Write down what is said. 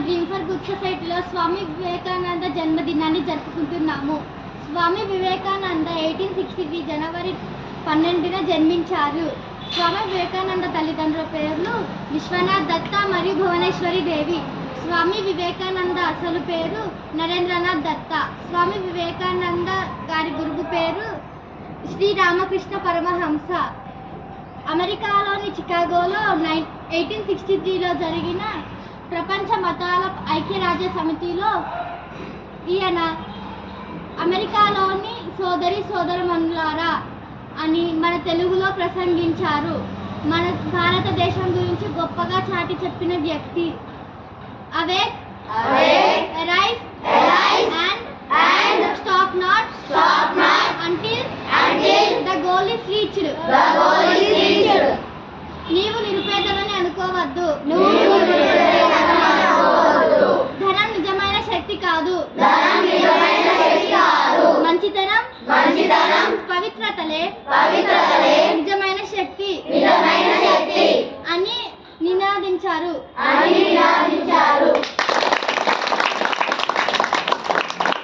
Dream for good సొసైటీలో స్వామి వివేకానంద జన్మదినాన్ని జరుపుకుంటున్నాము. స్వామి వివేకానంద 1863 జనవరి 12న జన్మించారు. స్వామి వివేకానంద తల్లిదండ్రుల పేర్లు విశ్వనాథ్ దత్త మరియు భువనేశ్వరి దేవి. స్వామి వివేకానంద అసలు పేరు నరేంద్రనాథ్ దత్త. స్వామి వివేకానంద గారి గురువు పేరు శ్రీ రామకృష్ణ పరమహంస. అమెరికాలోని చికాగోలో 1863లో జరిగిన ప్రపంచ మతాల ఐక్యరాజ్య సమితిలో ఈయన అమెరికాలోని సోదరి సోదరమణులారా అని మన తెలుగులో ప్రసంగించారు. మన భారతదేశం గురించి గొప్పగా చాటి చెప్పిన వ్యక్తి. Awake, arise, and stop not until the goal is reached. నీవు నిరుపేదలని అనుకోవద్దు. ధనం నిజమైన శక్తి కాదు. మంచితనం పవిత్రతలే